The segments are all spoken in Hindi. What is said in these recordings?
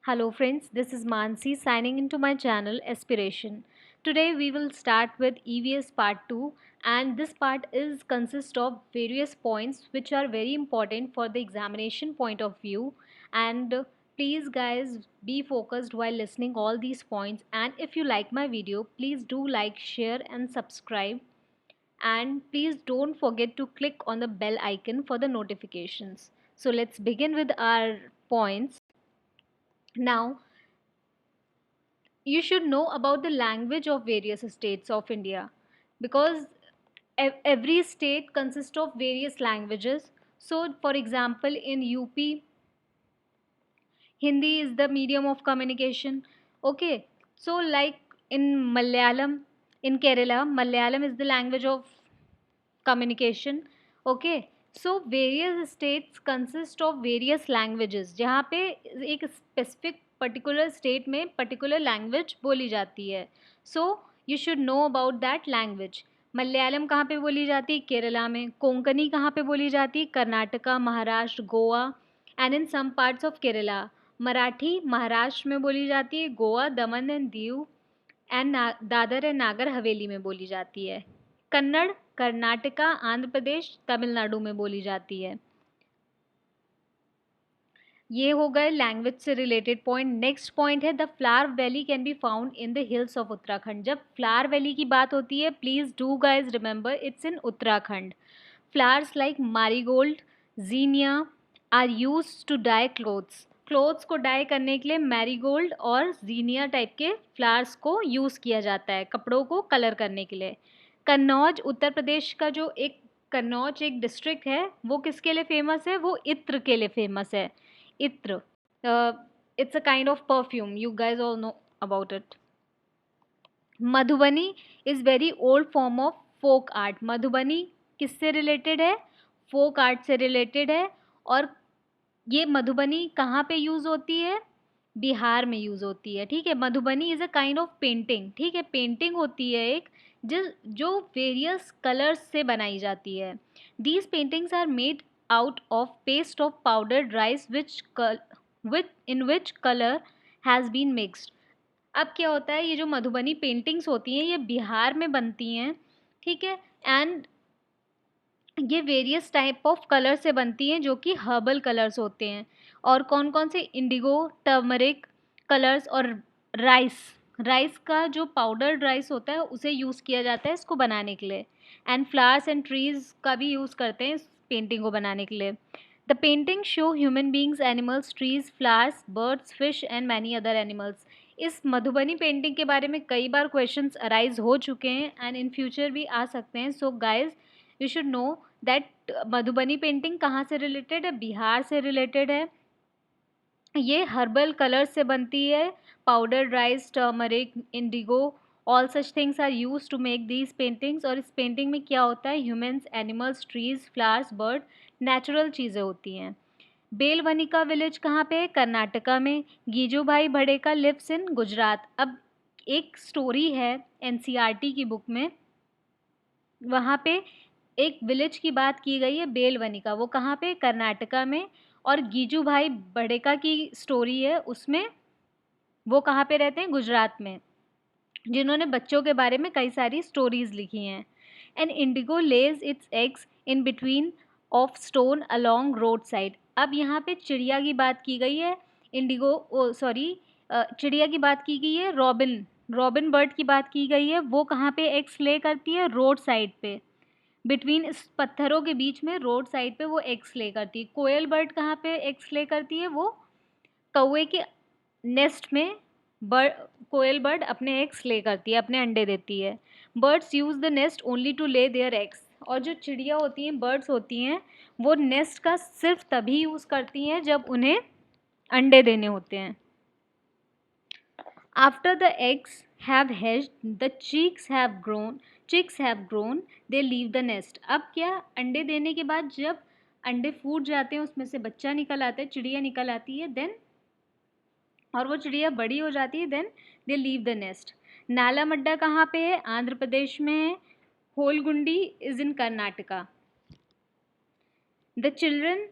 Hello friends, this is Mansi signing into my channel Aspiration. Today we will start with EVS part 2 and this part is consist of various points which are very important for the examination point of view and please guys be focused while listening all these points, and if you like my video please do like, share and subscribe, and please don't forget to click on the bell icon for the notifications. So let's begin with our points. Now you should know about the language of various states of India because every state consists of various languages. So, for example, in UP, Hindi is the medium of communication. Okay, so like in Malayalam, in Kerala, Malayalam is the language of communication. Okay, so various states consist of various languages जहाँ पे एक specific particular state में particular language बोली जाती है. So you should know about that language. Malayalam कहाँ पे बोली जाती है? केरला में. कोंकणी कहाँ पे बोली जाती है? Karnataka, Maharashtra, Goa and in some parts of Kerala. Marathi Maharashtra में बोली जाती है, Goa, Daman and Diu and Dadra and Nagar Haveli में बोली जाती है. कन्नड़ कर्नाटका, आंध्र प्रदेश, तमिलनाडु में बोली जाती है. ये हो गए लैंग्वेज से रिलेटेड पॉइंट. नेक्स्ट पॉइंट है the flower valley can be found in the hills of Uttarakhand. जब फ्लावर वैली की बात होती है please do guys remember it's in Uttarakhand. Flowers like marigold, zinnia are use to dye clothes. Clothes को डाई करने के लिए मैरीगोल्ड और जीनिया टाइप के फ्लावर्स को यूज़ किया जाता है कपड़ों को कलर करने के लिए. कन्नौज उत्तर प्रदेश का जो एक कन्नौज एक डिस्ट्रिक्ट है वो किसके लिए फेमस है? वो इत्र के लिए फेमस है. इत्र, it's a kind of perfume, you guys all know about it. Madhubani is very old form of folk art. Madhubani किससे रिलेटेड है? फोक आर्ट से रिलेटेड है. और ये मधुबनी कहाँ पे यूज़ होती है? बिहार में यूज़ होती है. ठीक है, Madhubani is a kind of painting. ठीक है, पेंटिंग होती है एक जो वेरियस कलर्स से बनाई जाती है. These paintings are made out of paste of powdered rice which colour has been mixed. अब क्या होता है, ये जो मधुबनी पेंटिंग्स होती हैं ये बिहार में बनती हैं. ठीक है, एंड ये वेरियस टाइप ऑफ कलर से बनती हैं जो कि हर्बल कलर्स होते हैं. और कौन कौन से? इंडिगो, टर्मरिक कलर्स और राइस. राइस का जो पाउडर्ड राइस होता है उसे यूज़ किया जाता है इसको बनाने के लिए. एंड फ्लावर्स एंड ट्रीज़ का भी यूज़ करते हैं इस पेंटिंग को बनाने के लिए. The painting show human beings, animals, trees, flowers, birds, fish and many other animals. इस मधुबनी पेंटिंग के बारे में कई बार क्वेश्चंस अराइज हो चुके हैं एंड इन फ्यूचर भी आ सकते हैं. So guys you should know that Madhubani painting कहाँ से रिलेटेड है? बिहार से रिलेटेड है. ये हर्बल कलर से बनती है. Powdered rice, turmeric, indigo, all such things are use to make these paintings. और इस पेंटिंग में क्या होता है? Humans, animals, trees, flowers, bird, natural चीज़ें होती हैं. बेलवनिका विलेज कहाँ पे है? कर्नाटका में. गीजूभाई भड़ेका लिव्स इन गुजरात. अब एक स्टोरी है एनसीईआरटी की बुक में, वहाँ पे एक विलेज की बात की गई है बेलवनिका. वो कहाँ पे? कर्नाटका में. और गीजूभाई बड़ेका की स्टोरी है उसमें, वो कहाँ पे रहते हैं? गुजरात में, जिन्होंने बच्चों के बारे में कई सारी स्टोरीज लिखी हैं. And Indigo Lay's it's eggs in between of stone along road side. अब यहाँ पे चिड़िया की बात की गई है. इंडिगो सॉरी चिड़िया की बात की गई है. रॉबिन रॉबिन बर्ड की बात की गई है. वो कहाँ पे एग्स ले करती है? रोड साइड पे, बिटवीन इस पत्थरों के बीच में रोड साइड पे वो एग्स ले करती है. कोयल बर्ड कहाँ पे एग्स ले करती है? वो कौवे के नेस्ट में बर्ड, कोयल बर्ड अपने एग्स ले करती है, अपने अंडे देती है. Birds use the nest only to lay their eggs. और जो चिड़िया होती हैं, बर्ड्स होती हैं, वो नेस्ट का सिर्फ तभी यूज़ करती हैं जब उन्हें अंडे देने होते हैं. After the eggs have hatched, the chicks have grown, they leave the nest. अब क्या? अंडे देने के बाद जब अंडे फूट जाते हैं उसमें से बच्चा निकल आता है, चिड़िया निकल आती है, देन और वो चिड़िया बड़ी हो जाती है, then they leave the nest. Nala Madda कहाँ पे है? आंध्र प्रदेश में है. Holgundi is in Karnataka. The children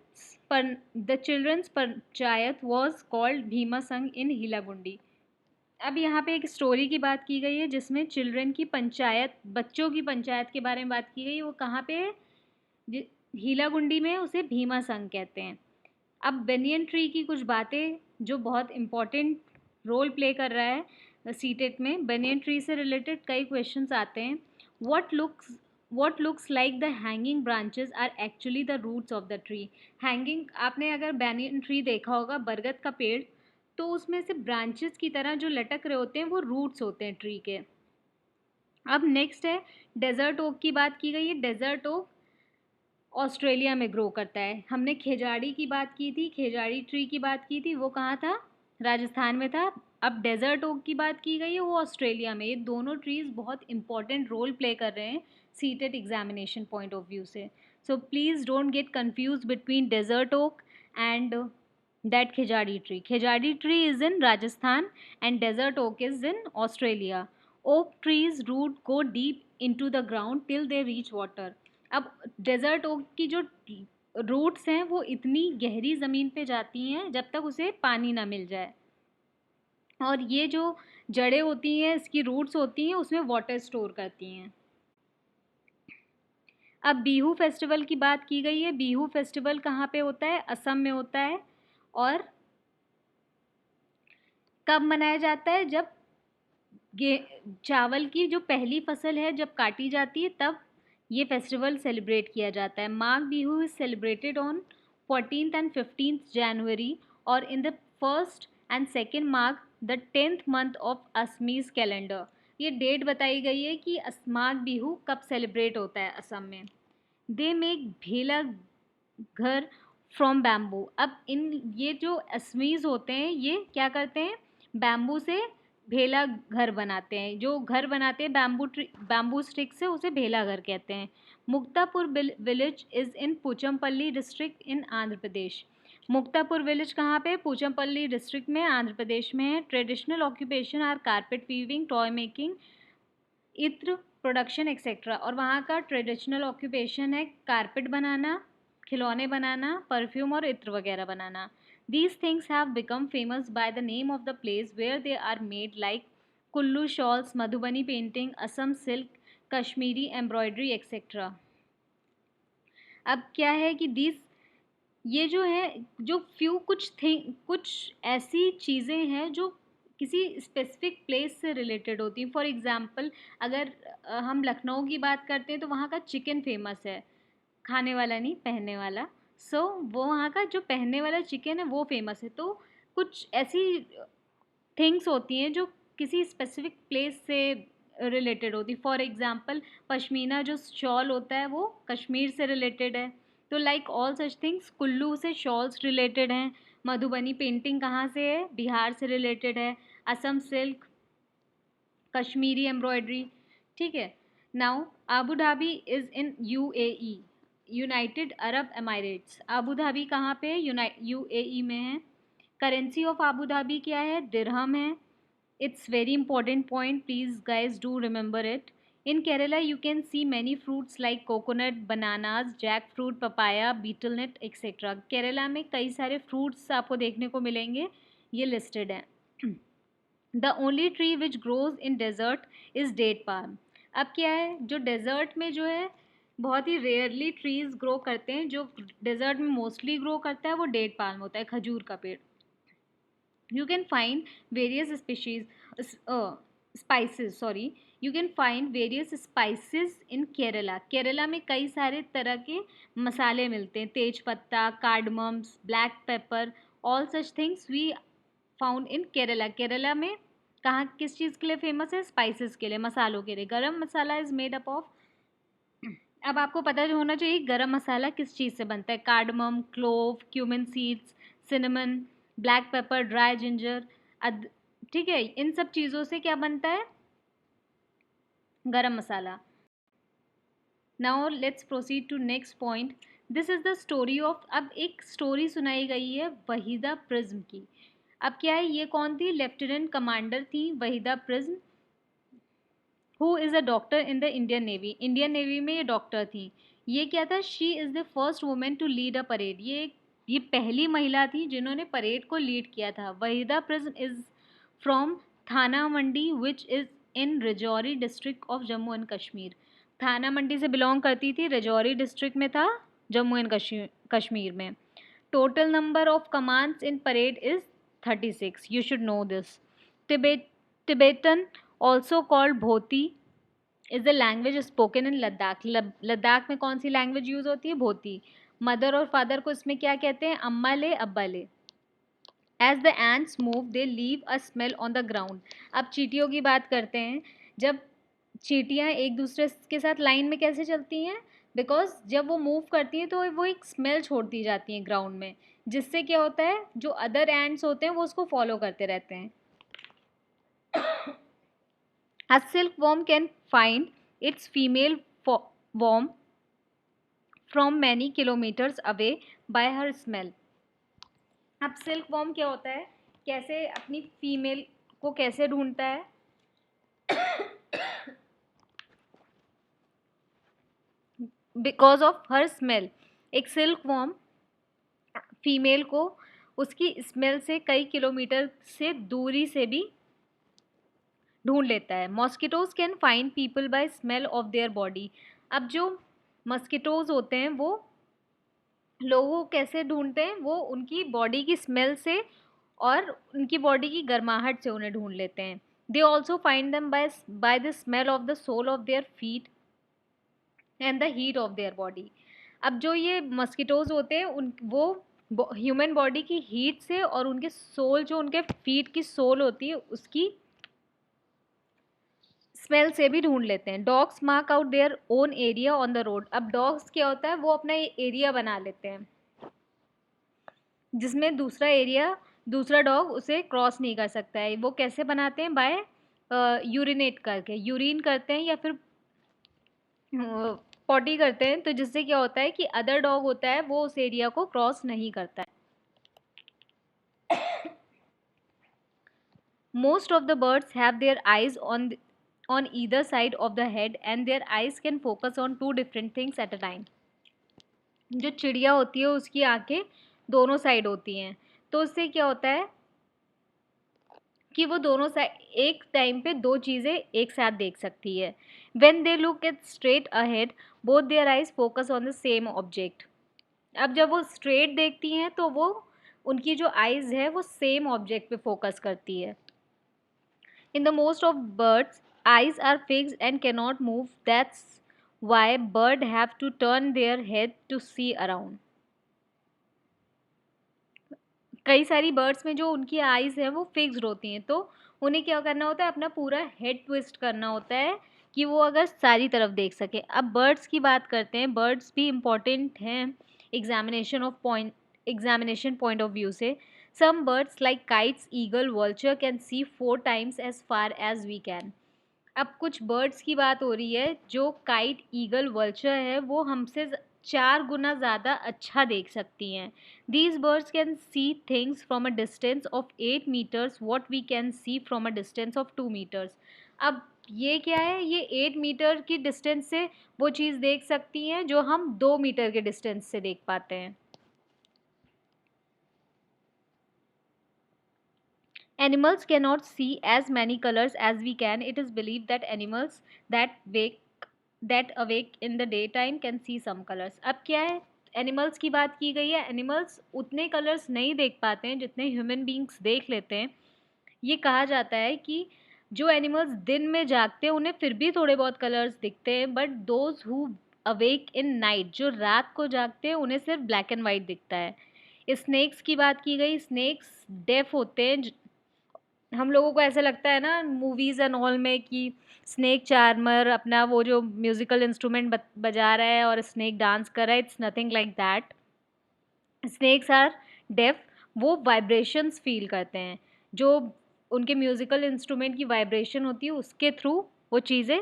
the childrens panchayat was called Bhima Sangha in हीलागुंडी। अब यहाँ पे एक स्टोरी की बात की गई है जिसमें चिल्ड्रन की पंचायत, बच्चों की पंचायत के बारे में बात की गई। वो कहाँ पे है? हीलागुंडी में। उसे भीमा संघ कहते हैं। अब बनियन ट्री की कुछ बातें जो बहुत इम्पॉर्टेंट रोल प्ले कर रहा है सीटेट में। बनियन ट्री से रिलेटेड कई क्वेश्चंस आते हैं। what looks like the hanging branches are actually the roots of the tree। Hanging, आपने अगर बनियन ट्री देखा होगा, बरगद का पेड़, तो उसमें से ब्रांचेस की तरह जो लटक रहे होते हैं वो रूट्स होते हैं ट्री के। अब नेक्स्ट है डेजर्ट ओक की बात की गई है। डेजर्ट ओक ऑस्ट्रेलिया में ग्रो करता है। हमने खेजाड़ी की बात की थी, खेजाड़ी ट्री की बात की थी, वो कहाँ था? राजस्थान में था। अब डेजर्ट ओक की बात की गई है, वो ऑस्ट्रेलिया में। ये दोनों ट्रीज बहुत इंपॉर्टेंट रोल प्ले कर रहे हैं CTET examination point of view से। So please don't get confuse between desert oak and that khejri tree. Khejri tree is in Rajasthan and desert oak is in Australia. Oak trees root go deep into the ground till they reach water. अब डेजर्ट ओक की जो रूट्स हैं वो इतनी गहरी ज़मीन पे जाती हैं जब तक उसे पानी ना मिल जाए, और ये जो जड़ें होती हैं, इसकी रूट्स होती हैं, उसमें वाटर स्टोर करती हैं। अब बिहू फेस्टिवल की बात की गई है। बिहू फेस्टिवल कहाँ पे होता है? असम में होता है। और कब मनाया जाता है? जब चावल की जो पहली फसल है जब काटी जाती है तब ये फेस्टिवल सेलिब्रेट किया जाता है। Magh Bihu is celebrated on 14th and 15th January और in the first and second Magh the 10th month of Assamese calendar. ये डेट बताई गई है कि माघ बिहू कब सेलिब्रेट होता है असम में। दे मेक भेला घर फ्रॉम बैम्बू। अब इन ये जो असमीज होते हैं ये क्या करते हैं? बैम्बू से भेला घर बनाते हैं। जो घर बनाते हैं बैम्बू स्टिक से, उसे भेला घर कहते हैं। Muktapur village is in Pochampally district in Andhra Pradesh. Muktapur village कहाँ पे? पूचमपल्ली डिस्ट्रिक्ट में, आंध्र प्रदेश में है। Traditional occupation are carpet weaving, toy making, itr production etcetera. और वहाँ का ट्रेडिशनल ऑक्यूपेशन है कारपेट बनाना, खिलौने बनाना, परफ्यूम और इत्र वगैरह बनाना। These things have become famous by the name of the place where they are made, like Kullu shawls, Madhubani painting, Assam silk, Kashmiri embroidery etc. अब क्या है कि ये जो है, जो कुछ ऐसी चीज़ें हैं जो किसी स्पेसिफिक प्लेस से रिलेटेड होती हैं। फॉर एग्ज़ाम्पल, अगर हम लखनऊ की बात करते हैं तो वहाँ का चिकन फेमस है, खाने वाला नहीं, पहनने वाला। वो वहाँ का जो पहनने वाला चिकन है वो फेमस है। तो कुछ ऐसी थिंग्स होती हैं जो किसी स्पेसिफिक प्लेस से रिलेटेड होती। फॉर एग्ज़ाम्पल, पश्मीना जो शॉल होता है वो कश्मीर से रिलेटेड है। तो like all such things, Kullu से शॉल्स रिलेटेड हैं। मधुबनी पेंटिंग कहाँ से है? बिहार से रिलेटेड है। असम सिल्क, कश्मीरी एम्ब्रॉयडरी, ठीक है। Now Abu Dhabi is in UAE, United Arab Emirates. Abu Dhabi कहाँ पे है? UAE में है। करेंसी ऑफ आबू धाबी क्या है? दिरहम है। It's very important point, please guys do remember it. In Kerala, you can see many fruits like coconut, bananas, jackfruit, papaya, betel nut, etc. Kerala में कई सारे फ्रूट्स आपको देखने को मिलेंगे, ये लिस्टेड हैं। The only tree which grows in desert is date palm. अब क्या है, जो डेजर्ट में जो है बहुत ही रेयरली ट्रीज ग्रो करते हैं, जो डेजर्ट में मोस्टली ग्रो करता है वो डेट पाल्म होता है, खजूर का पेड़। You can find various you can find various spices in Kerala। Kerala में कई सारे तरह के मसाले मिलते हैं, tej patta, cardamoms, black pepper, all such things we found in Kerala. Kerala में कहाँ किस चीज़ के लिए फेमस है? स्पाइसेस के लिए, मसालों के लिए। गरम मसाला इज़ मेड अप ऑफ, अब आपको पता होना चाहिए गरम मसाला किस चीज़ से बनता है। Cardamom, clove, cumin seeds, cinnamon, black pepper, dry ginger, ठीक है। इन सब चीज़ों से क्या बनता है? Garam masala. Now let's proceed to next point. This is the story of, अब एक स्टोरी सुनाई गई है वहीदा प्रिज्म की। अब क्या है, ये कौन थी? लेफ्टिनेंट कमांडर थी Waheeda Prism, who is a doctor in the Indian navy. Indian navy में ये डॉक्टर थी। ये क्या था? She is the first women to lead a parade. ये एक ये पहली महिला थी जिन्होंने परेड को लीड किया था। Waheeda prism is from Thana Mandi which is in Rajouri district of Jammu and Kashmir. Thana Mandi से बिलोंग करती थी, रजौरी डिस्ट्रिक्ट में था, जम्मू एंड कश्मीर में। Total number of commands in parade is 36. You should know this. Tibetan, also called Bhoti, is the language spoken in Ladakh. Ladakh में कौन सी लैंग्वेज यूज होती है? भोती। मदर और फादर को इसमें क्या कहते हैं? अम्मा ले, अब्बा ले। As the ants move, they leave a smell on the ground. अब चींटियों की बात करते हैं। जब चींटियाँ एक दूसरे के साथ लाइन में कैसे चलती हैं? बिकॉज जब वो मूव करती हैं तो वो एक स्मेल छोड़ती जाती हैं ग्राउंड में, जिससे क्या होता है, जो अदर एंड्स होते हैं वो उसको फॉलो करते रहते हैं। A silkworm can find its female worm from many kilometers away by her smell. अब सिल्कवॉर्म क्या होता है, कैसे अपनी फीमेल को कैसे ढूंढता है? Because of her smell. एक सिल्कवॉर्म फीमेल को उसकी स्मेल से कई किलोमीटर से दूरी से भी ढूंढ लेता है। Mosquitoes can find people by smell of their body. अब जो मॉस्किटोज होते हैं वो लोगों को कैसे ढूंढते हैं? वो उनकी बॉडी की स्मेल से और उनकी बॉडी की गर्माहट से उन्हें ढूंढ लेते हैं। They also find them by the smell of the sole of their feet and the heat of their body. अब जो ये मस्किटोज होते हैं वो ह्यूमन बॉडी की हीट से और उनके सोल, जो उनके फीट की सोल होती है, उसकी स्मेल से भी ढूंढ लेते हैं। Dogs mark out their own area on the road. अब डॉग्स क्या होता है, वो अपना एरिया बना लेते हैं जिसमें दूसरा डॉग उसे क्रॉस नहीं कर सकता है। वो कैसे बनाते हैं? बाय यूरिनेट करके, यूरिन करते हैं या फिर पॉटी करते हैं, तो जिससे क्या होता है कि अदर डॉग होता है वो उस एरिया को क्रॉस नहीं करता है। Most of the birds have their eyes on either side of the head and their eyes can focus on two different things at a time. जो चिड़िया होती है उसकी आंखें दोनों साइड होती हैं, तो उससे क्या होता है कि वो दोनों साइड एक टाइम पे दो चीज़ें एक साथ देख सकती है। When they look at straight ahead, both their eyes focus on the same object. अब जब वो स्ट्रेट देखती हैं तो वो उनकी जो आइज़ है वो सेम ऑब्जेक्ट पे फोकस करती है। In the most of birds, eyes are fixed and cannot move. That's why birds have to turn their head to see around. कई सारी बर्ड्स में जो उनकी आइज़ है वो फिक्स्ड होती हैं, तो उन्हें क्या करना होता है, अपना पूरा हेड ट्विस्ट करना होता है कि वो अगर सारी तरफ देख सके। अब बर्ड्स की बात करते हैं। बर्ड्स भी इम्पॉर्टेंट हैं एग्जामिनेशन पॉइंट ऑफ व्यू से। Some birds like kites, eagle, vulture can see 4 times as far as we can. अब कुछ बर्ड्स की बात हो रही है, जो काइट, ईगल, वल्चर है वो हमसे 4 गुना ज़्यादा अच्छा देख सकती हैं। These birds can see things from a distance of 8 meters what we can see from a distance of 2 meters. अब ये क्या है, ये 8 मीटर की डिस्टेंस से वो चीज़ देख सकती हैं जो हम 2 मीटर के डिस्टेंस से देख पाते हैं। Animals cannot see as many colors as we can. It is believed that animals that awake in the daytime can see some colors. अब क्या है, एनिमल्स की बात की गई है। एनिमल्स उतने कलर्स नहीं देख पाते हैं जितने ह्यूमन बींग्स देख लेते हैं। ये कहा जाता है कि जो एनिमल्स दिन में जागते हैं उन्हें फिर भी थोड़े बहुत कलर्स दिखते हैं, but those who awake in night, जो रात को जागते हैं, उन्हें सिर्फ ब्लैक एंड वाइट दिखता है। स्नेक्स की बात की गई। स्नेक्स डेफ होते हैं। हम लोगों को ऐसा लगता है ना मूवीज़ एंड ऑल में कि स्नेक चार्मर अपना वो जो म्यूज़िकल इंस्ट्रूमेंट बजा रहा है और स्नेक डांस कर रहा है। It's nothing like that. Snakes are deaf. वो वाइब्रेशंस फील करते हैं, जो उनके म्यूज़िकल इंस्ट्रूमेंट की वाइब्रेशन होती है उसके थ्रू वो चीज़ें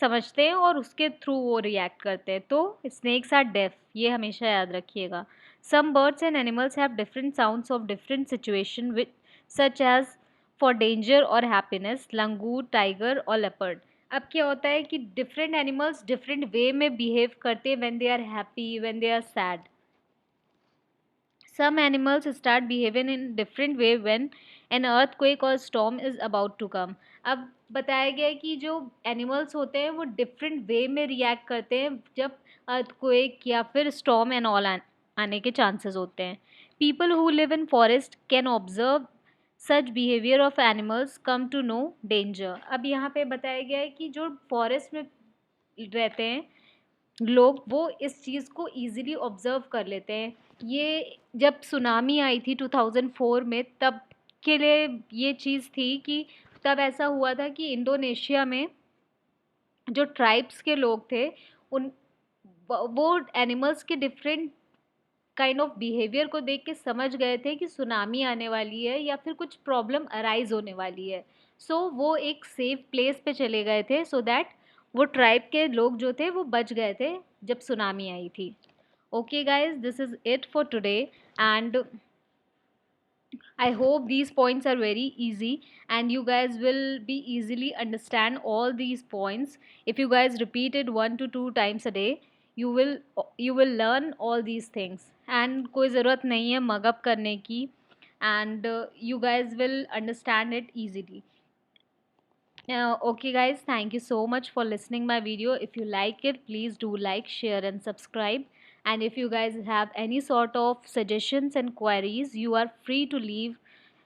समझते हैं और उसके थ्रू वो रिएक्ट करते हैं। तो स्नेक्स आर डेफ, ये हमेशा याद रखिएगा। Some birds and animals have different sounds of different situation which such as for danger और हैप्पीनेस, लंगूर, टाइगर और लेपर्ड। अब क्या होता है कि डिफरेंट एनिमल्स डिफरेंट वे में बिहेव करते हैं when they are happy, when they are sad. Some animals start behaving in different way when an earthquake or storm is about to come. अब बताया गया है कि जो एनिमल्स होते हैं वो डिफरेंट वे में रिएक्ट करते हैं जब अर्थक्वेक या फिर स्टॉर्म एंड ऑल आने के चांसेस होते हैं. People who live in forest can observe such behaviour of animals come to know danger. अब यहाँ पे बताया गया है कि जो फॉरेस्ट में रहते हैं लोग वो इस चीज़ को इजीली ऑब्जर्व कर लेते हैं. ये जब सुनामी आई थी 2004 में तब के लिए ये चीज़ थी कि तब ऐसा हुआ था कि इंडोनेशिया में जो ट्राइब्स के लोग थे उन वो एनिमल्स के डिफरेंट काइंड ऑफ बिहेवियर को देख के समझ गए थे कि सुनामी आने वाली है या फिर कुछ प्रॉब्लम अराइज होने वाली है. वो एक सेफ प्लेस पे चले गए थे सो दैट वो ट्राइब के लोग जो थे वो बच गए थे जब सुनामी आई थी. Okay guys, this is it for today and I hope these points are very easy and you guys will be easily understand all these points. If you guys repeat it 1 to 2 times a day, you will learn all these things. And कोई ज़रूरत नहीं है mug up करने की and you guys will understand it easily. Okay guys, thank you so much for listening my video. If you like it, please do like, share and subscribe. And if you guys have any sort of suggestions and queries, you are free to leave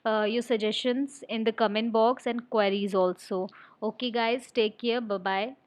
your suggestions in the comment box and queries also. Okay guys, take care. Bye bye.